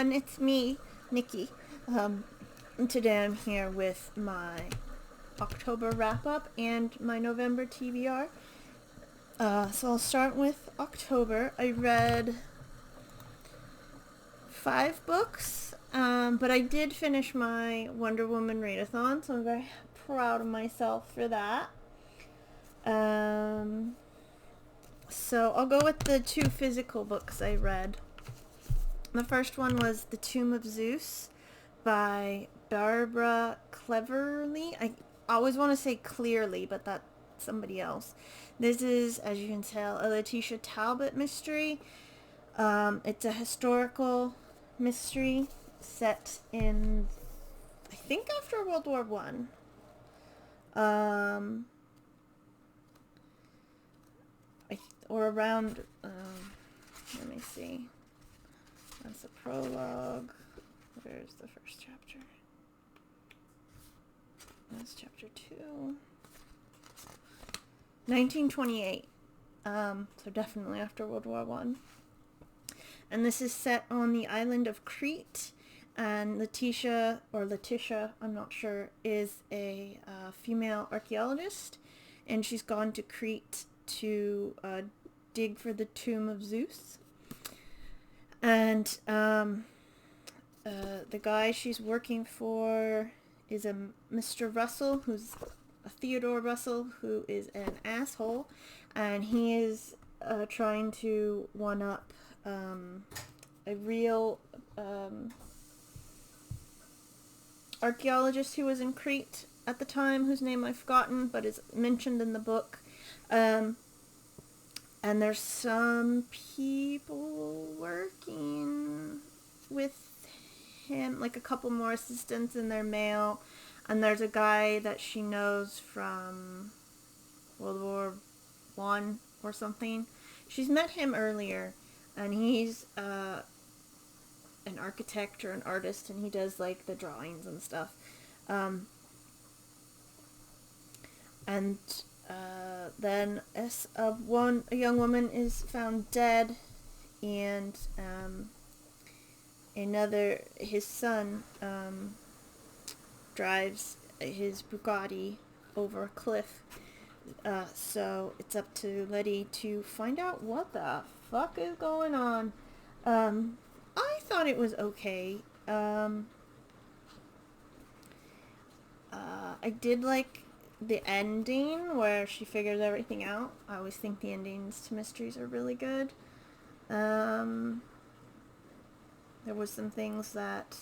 everyone, it's me, Nikki. And today I'm here with my October wrap-up and my November TBR. So I'll start with October. I read 5 books, but I did finish my Wonder Woman readathon, so I'm very proud of myself for that. So I'll go with the 2 physical books I read. The first one was The Tomb of Zeus by Barbara Cleverly. I always want to say Clearly, but that's somebody else. This is, as you can tell, a Letitia Talbot mystery. It's a historical mystery set in, I think, after World War One. Or around, let me see. That's a prologue. Where's the first chapter? That's chapter 2. 1928. So definitely after World War One. And this is set on the island of Crete. And Letitia, I'm not sure, is a female archaeologist. And she's gone to Crete to dig for the tomb of Zeus. And the guy she's working for is a Mr. Russell, who's a Theodore Russell, who is an asshole, and he is trying to one-up a real archaeologist who was in Crete at the time, whose name I've forgotten, but is mentioned in the book. And there's some people working with him, like a couple more assistants, in their male. And there's a guy that she knows from World War One or something. She's met him earlier, and he's an architect or an artist, and he does like the drawings and stuff. Then a young woman is found dead, and his son drives his Bugatti over a cliff. So it's up to Letty to find out what the fuck is going on. I thought it was okay. I did like the ending where she figures everything out. I always think the endings to mysteries are really good. There was some things that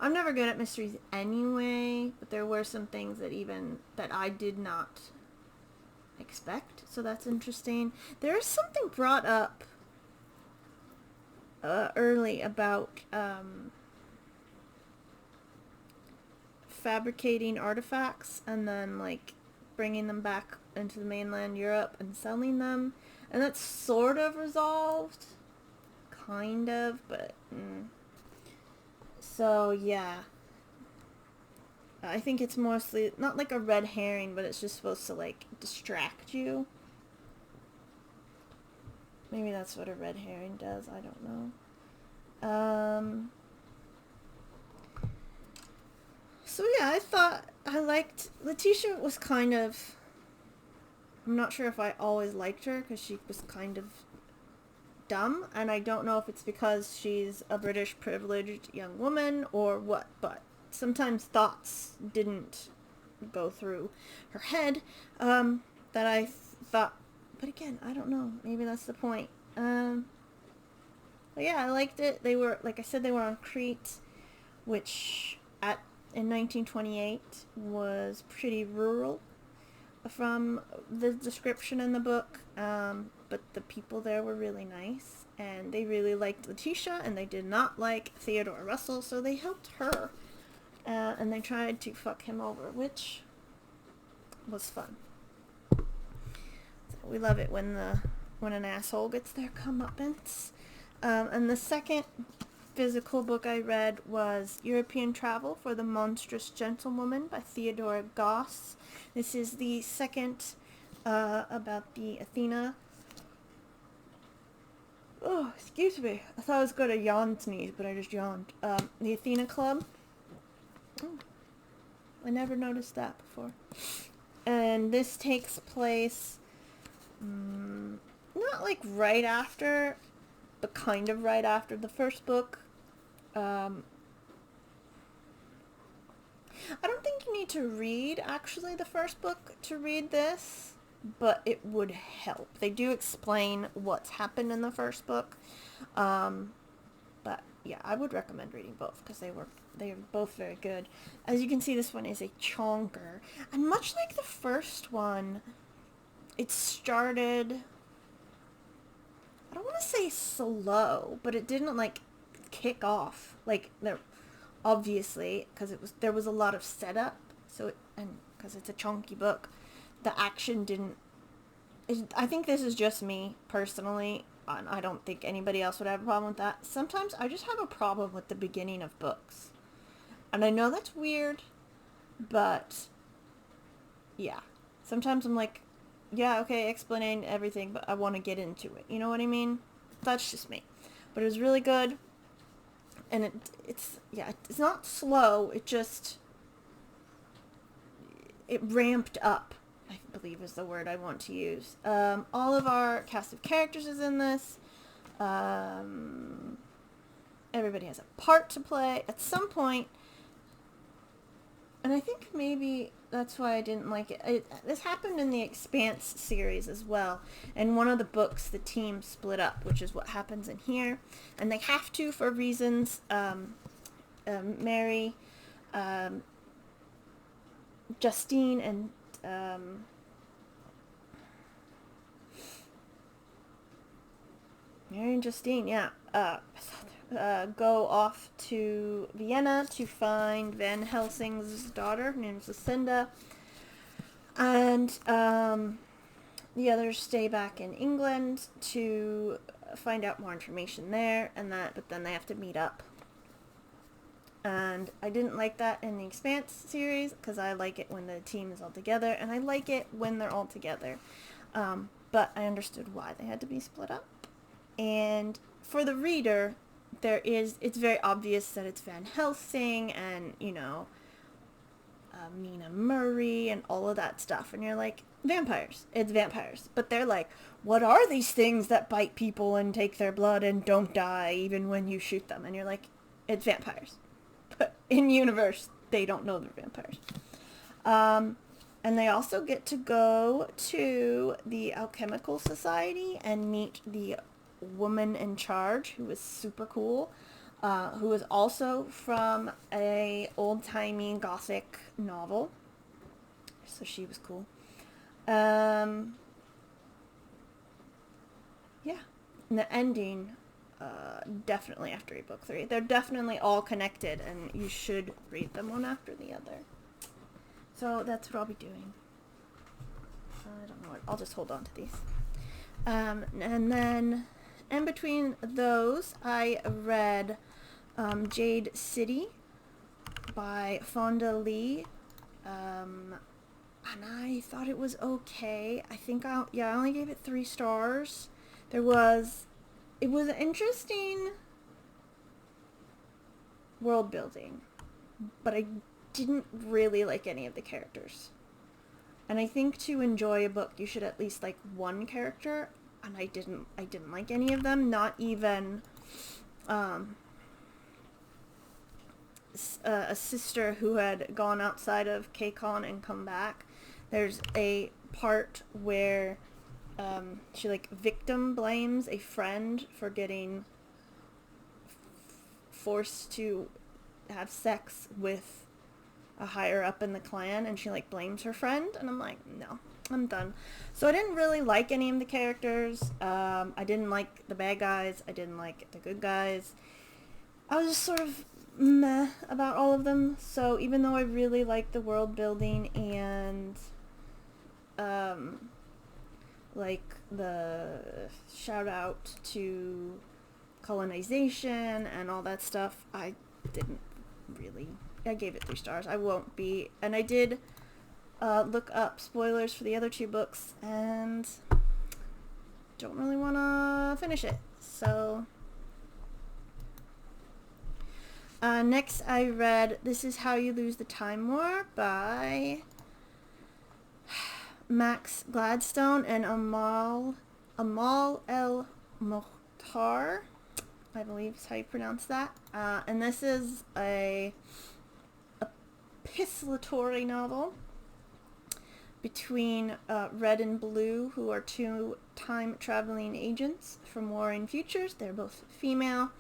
I'm never good at mysteries anyway, but there were some things that I did not expect, so that's interesting. There is something brought up early about fabricating artifacts and then like bringing them back into the mainland Europe and selling them, and that's sort of resolved, kind of, but so yeah, I think it's mostly not like a red herring, but it's just supposed to like distract you. Maybe that's what a red herring does, I don't know. So yeah, I liked Letitia. Was kind of, I'm not sure if I always liked her because she was kind of dumb, and I don't know if it's because she's a British privileged young woman or what, but sometimes thoughts didn't go through her head that I thought, but again, I don't know, maybe that's the point. But yeah, I liked it. They were, like I said, they were on Crete, which in 1928 was pretty rural from the description in the book, but the people there were really nice, and they really liked Letitia, and they did not like Theodore Russell, so they helped her, and they tried to fuck him over, which was fun. So we love it when an asshole gets their comeuppance. And the second physical book I read was European Travel for the Monstrous Gentlewoman by Theodora Goss. This is the second about the Athena Oh, excuse me. I thought I was going to yawn sneeze, but I just yawned. The Athena Club. Oh, I never noticed that before. And this takes place, not like right after, but kind of right after the first book. I don't think you need to read, actually, the first book to read this, but it would help. They do explain what's happened in the first book. But yeah, I would recommend reading both because they are both very good. As you can see, this one is a chonker. And much like the first one, it started, I don't want to say slow, but it didn't like kick off. Like there, obviously, because there was a lot of setup. So and because it's a chunky book, the action didn't. I think this is just me personally. And I don't think anybody else would have a problem with that. Sometimes I just have a problem with the beginning of books. And I know that's weird, but yeah. Sometimes I'm like, yeah, okay, explaining everything, but I want to get into it. You know what I mean? That's just me. But it was really good. And it's not slow. It ramped up, I believe is the word I want to use. All of our cast of characters is in this. Everybody has a part to play at some point. And I think maybe that's why I didn't like it. This happened in the Expanse series as well. In one of the books, the team split up, which is what happens in here. And they have to for reasons. Mary, Justine, and Mary and Justine, yeah, go off to Vienna to find Van Helsing's daughter. Her name's Lucinda. And the others stay back in England to find out more information there, but then they have to meet up. And I didn't like that in the Expanse series, because I like it when the team is all together, and I like it when they're all together. But I understood why they had to be split up. And for the reader, it's very obvious that it's Van Helsing and, Mina Murray and all of that stuff. And you're like, vampires. It's vampires. But they're like, what are these things that bite people and take their blood and don't die even when you shoot them? And you're like, it's vampires. But in universe, they don't know they're vampires. And they also get to go to the Alchemical Society and meet the woman in charge, who was super cool, who was also from a old-timey gothic novel. So she was cool. Yeah. And the ending, definitely have to read book 3. They're definitely all connected, and you should read them one after the other. So that's what I'll be doing. I don't know. I'll just hold on to these. And then in between those, I read Jade City by Fonda Lee. And I thought it was okay. I think I only gave it 3 stars. It was interesting world building, but I didn't really like any of the characters. And I think to enjoy a book, you should at least like one character, and I didn't like any of them, not even a sister who had gone outside of K-Con and come back. There's a part where she like victim blames a friend for getting forced to have sex with a higher up in the clan, and she like blames her friend, and I'm like, no, I'm done. So I didn't really like any of the characters. I didn't like the bad guys. I didn't like the good guys. I was just sort of meh about all of them. So even though I really liked the world building and like the shout out to colonization and all that stuff, I didn't really. I gave it 3 stars. I won't be. And I did look up spoilers for the other 2 books, and don't really want to finish it. So next I read This Is How You Lose the Time War by Max Gladstone and Amal El Mohtar, I believe is how you pronounce that. And this is a epistolatory novel between Red and Blue, who are two time-traveling agents from warring futures. They're both female,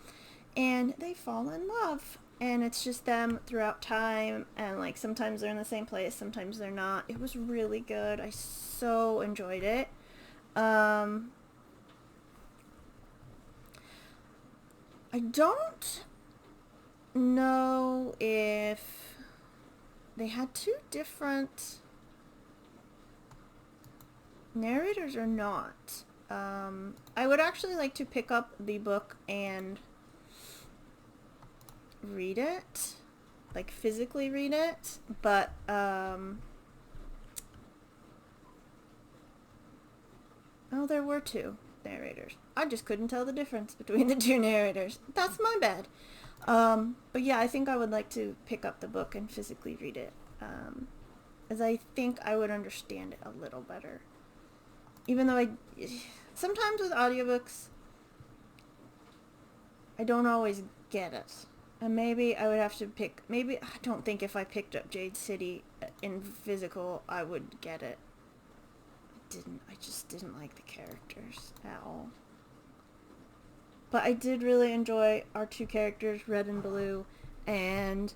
and they fall in love. And it's just them throughout time, and like sometimes they're in the same place, sometimes they're not. It was really good. I so enjoyed it. I don't know if they had two different narrators or not. I would actually like to pick up the book and read it, like physically read it, but oh, there were two narrators. I just couldn't tell the difference between the two narrators. That's my bad. But yeah, I think I would like to pick up the book and physically read it, as I think I would understand it a little better. Even though sometimes with audiobooks, I don't always get it. And maybe I would have to I don't think if I picked up Jade City in physical, I would get it. I just didn't like the characters at all. But I did really enjoy our two characters, Red and Blue, and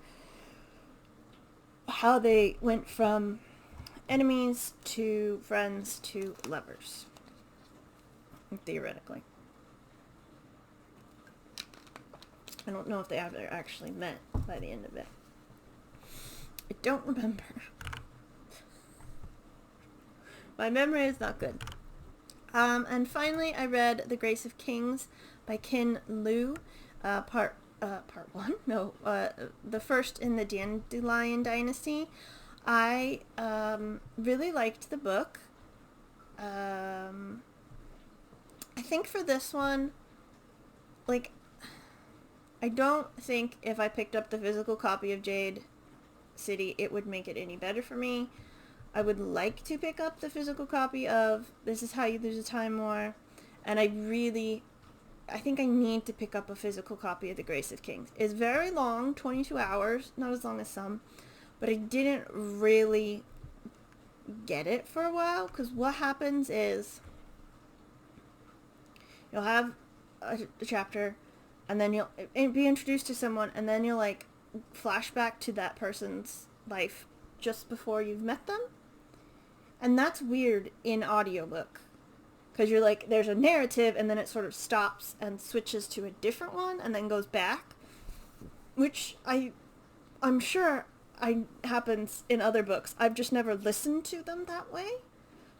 how they went from enemies to friends to lovers, theoretically. I don't know if they ever actually met by the end of it. I don't remember. My memory is not good. And finally, I read The Grace of Kings by Kin Liu, part one. No, the first in the Dandelion Dynasty. I really liked the book. I think for this one, like, I don't think if I picked up the physical copy of Jade City, it would make it any better for me. I would like to pick up the physical copy of This Is How You Lose a Time War, and I think I need to pick up a physical copy of The Grace of Kings. It's very long, 22 hours, not as long as some, but I didn't really get it for a while, because what happens is you'll have a chapter, and then you'll be introduced to someone, and then you'll like flashback to that person's life just before you've met them. And that's weird in audiobook, because you're like, there's a narrative, and then it sort of stops and switches to a different one, and then goes back, which I'm sure happens in other books. I've just never listened to them that way.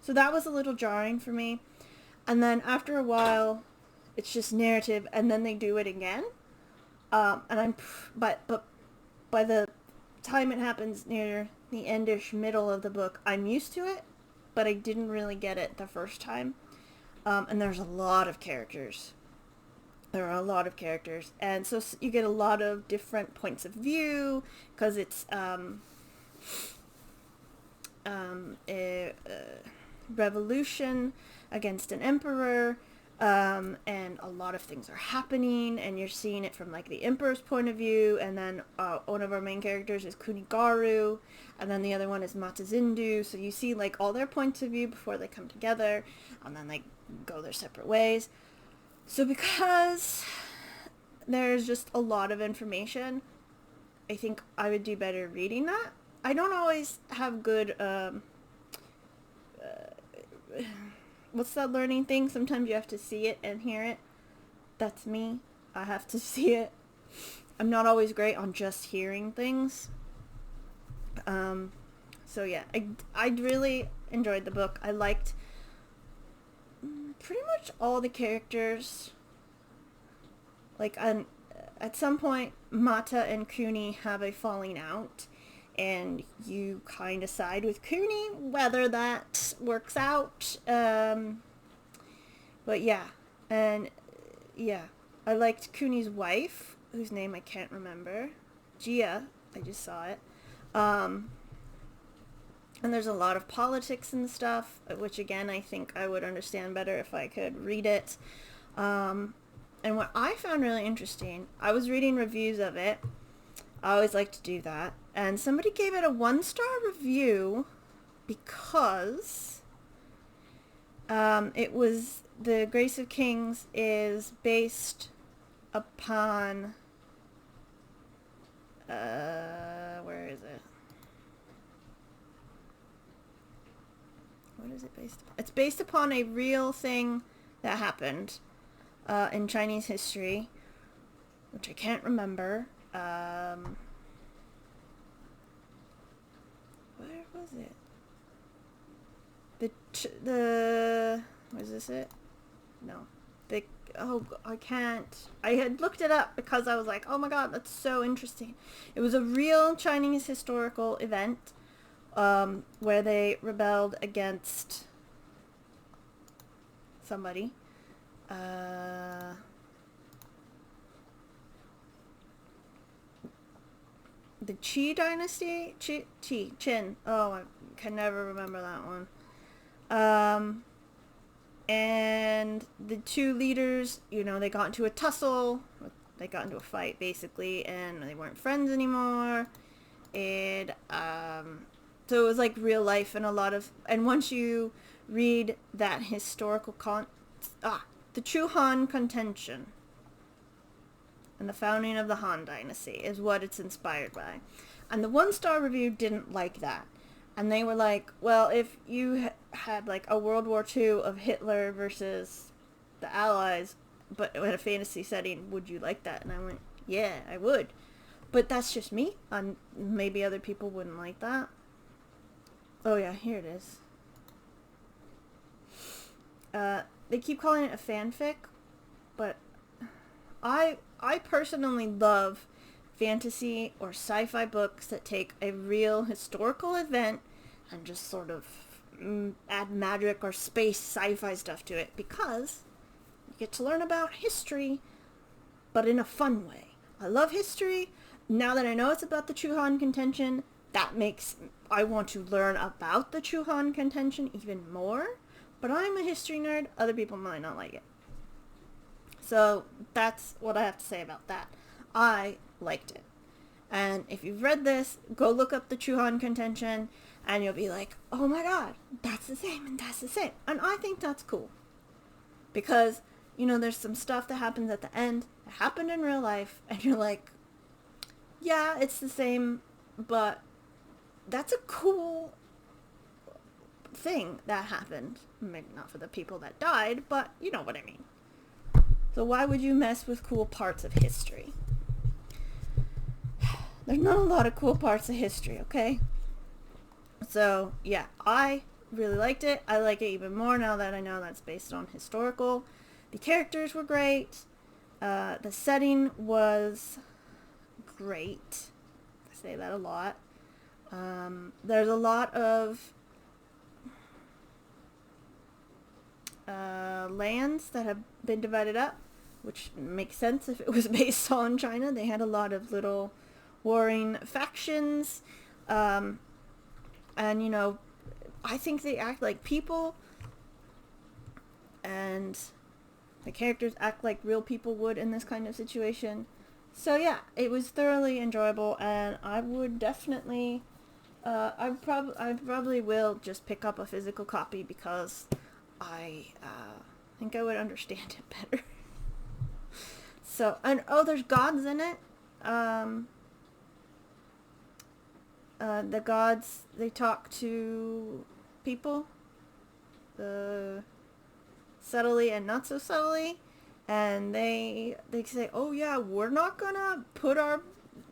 So that was a little jarring for me. And then after a while, it's just narrative, and then they do it again. But by the time it happens near the endish middle of the book, I'm used to it, but I didn't really get it the first time. And there's a lot of characters. There are a lot of characters, and so you get a lot of different points of view, because it's a revolution against an emperor, and a lot of things are happening, and you're seeing it from like the emperor's point of view, and then one of our main characters is Kunigaru, and then the other one is Matazindu, so you see like all their points of view before they come together, and then they go their separate ways. So because there's just a lot of information, I think I would do better reading that. I don't always have good, what's that learning thing? Sometimes you have to see it and hear it. That's me. I have to see it. I'm not always great on just hearing things. So yeah, I really enjoyed the book. I liked pretty much all the characters. Like, at some point, Mata and Kuni have a falling out, and you kind of side with Kuni, whether that works out. But yeah, and yeah, I liked Cooney's wife, whose name I can't remember. Gia, I just saw it. Um, and there's a lot of politics and stuff, which again I think I would understand better if I could read it. And what I found really interesting, I was reading reviews of it. I always like to do that. And somebody gave it a 1-star review because it was the Grace of Kings is based upon where is it? What is it based upon? It's based upon a real thing that happened in Chinese history, which I can't remember. Where was it? Was this it? No. I can't. I had looked it up because I was like, oh my god, that's so interesting. It was a real Chinese historical event where they rebelled against somebody. The Qi dynasty? Qin. Oh, I can never remember that one. And the two leaders, they got into a tussle. They got into a fight, basically, and they weren't friends anymore. And, so it was like real life and a lot of... And once you read that historical the True Han Contention and the founding of the Han Dynasty is what it's inspired by. And the 1-star review didn't like that. And they were like, well, if you had like a World War II of Hitler versus the Allies, but in a fantasy setting, would you like that? And I went, yeah, I would. But that's just me. Maybe other people wouldn't like that. Oh yeah, here it is. They keep calling it a fanfic, but I personally love fantasy or sci-fi books that take a real historical event and just sort of add magic or space sci-fi stuff to it, because you get to learn about history, but in a fun way. I love history. Now that I know it's about the True Han Contention, that makes I want to learn about the True Han Contention even more. But I'm a history nerd. Other people might not like it. So that's what I have to say about that. I liked it. And if you've read this, go look up the True Han Contention and you'll be like, oh my god, that's the same and that's the same. And I think that's cool. Because, there's some stuff that happens at the end that happened in real life and you're like, yeah, it's the same, but that's a cool thing that happened. Maybe not for the people that died, but you know what I mean. So why would you mess with cool parts of history? There's not a lot of cool parts of history, okay? So, yeah, I really liked it. I like it even more now that I know that's based on historical. The characters were great. The setting was great. I say that a lot. There's a lot of lands that have been divided up, which makes sense if it was based on China. They had a lot of little warring factions, and I think they act like people, and the characters act like real people would in this kind of situation. So yeah, it was thoroughly enjoyable, and I would definitely I probably will just pick up a physical copy because I think I would understand it better. So, and there's gods in it. The gods, they talk to people, subtly and not so subtly, and they say, oh yeah, we're not gonna put our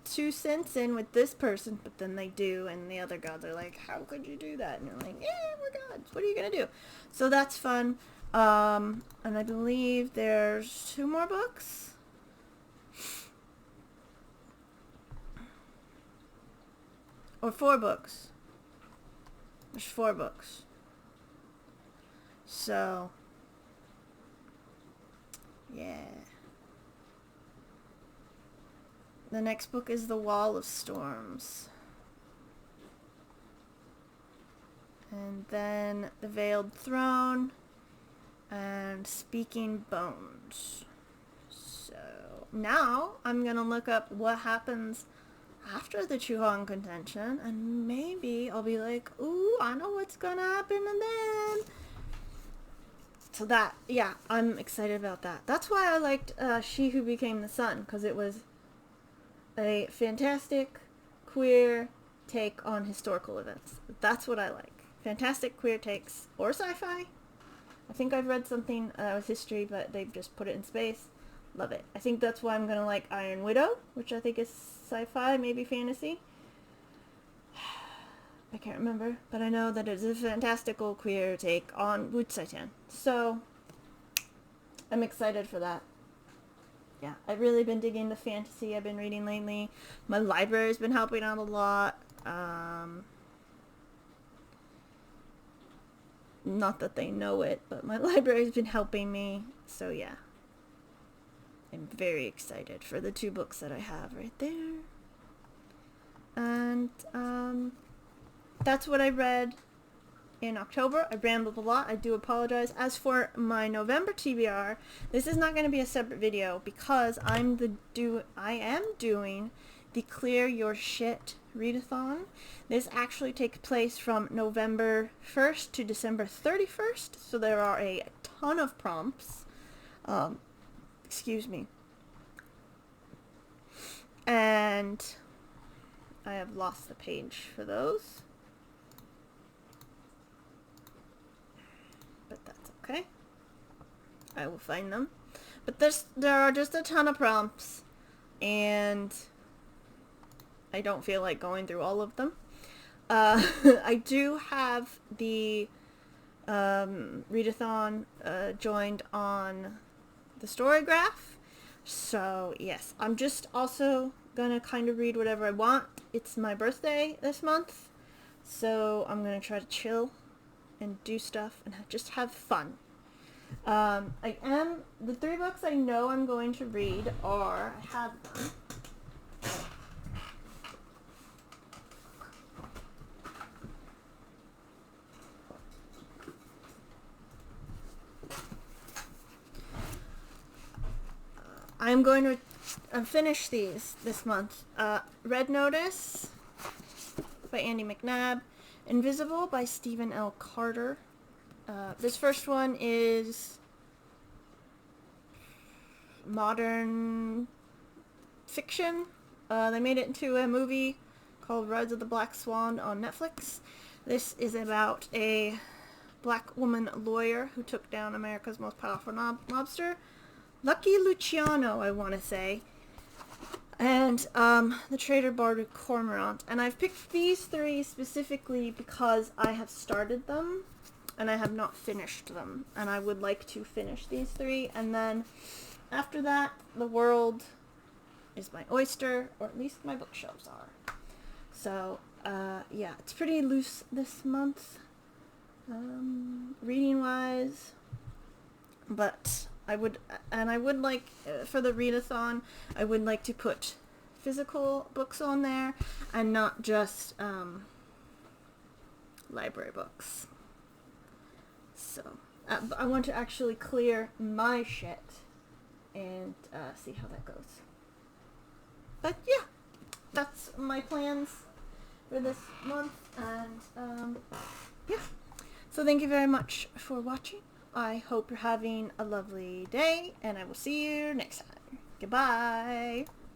2 cents in with this person, but then they do, and the other gods are like, how could you do that? And you're like, yeah, we're gods, what are you gonna do? So that's fun. And I believe there's 2 more books. Or 4 books. There's 4 books. So, yeah. The next book is The Wall of Storms. And then The Veiled Throne and Speaking Bones. So now I'm going to look up what happens after the Chuhong contention, and maybe I'll be like, ooh, I know what's going to happen, and then... So that, yeah, I'm excited about that. That's why I liked She Who Became the Sun, because it was a fantastic queer take on historical events. That's what I like. Fantastic queer takes, or sci-fi. I think I've read something that was history, but they've just put it in space. Love it. I think that's why I'm going to like Iron Widow, which I think is sci-fi, maybe fantasy. I can't remember, but I know that it's a fantastical queer take on Wu Zetian. So, I'm excited for that. Yeah, I've really been digging the fantasy I've been reading lately. My library's been helping out a lot. Not that they know it, but my library's been helping me. So yeah, I'm very excited for the 2 books that I have right there. And that's what I read in October. I rambled a lot. I do apologize. As for my November TBR, this is not going to be a separate video because I am doing the Clear Your Shit readathon. This actually takes place from November 1st to December 31st, so there are a ton of prompts. Excuse me. And I have lost the page for those. But that's okay. I will find them. But there are just a ton of prompts, and I don't feel like going through all of them. I do have the readathon joined on the Storygraph. So yes, I'm just also gonna kind of read whatever I want. It's my birthday this month, so I'm gonna try to chill and do stuff and just have fun. The 3 books I know I'm going to read are, I have them. I'm going to finish these this month. Red Notice by Andy McNabb. Invisible by Stephen L. Carter. This first one is modern fiction. They made it into a movie called Rise of the Black Swan on Netflix. This is about a black woman lawyer who took down America's most powerful mobster, Lucky Luciano, I want to say, and the traitor Bardu Cormorant. And I've picked these 3 specifically because I have started them and I have not finished them, and I would like to finish these 3, and then after that the world is my oyster, or at least my bookshelves are. So yeah, it's pretty loose this month reading wise, but I would like, for the readathon, I would like to put physical books on there and not just library books. So I want to actually clear my shit and see how that goes. But yeah, that's my plans for this month, and yeah. So thank you very much for watching. I hope you're having a lovely day, and I will see you next time. Goodbye.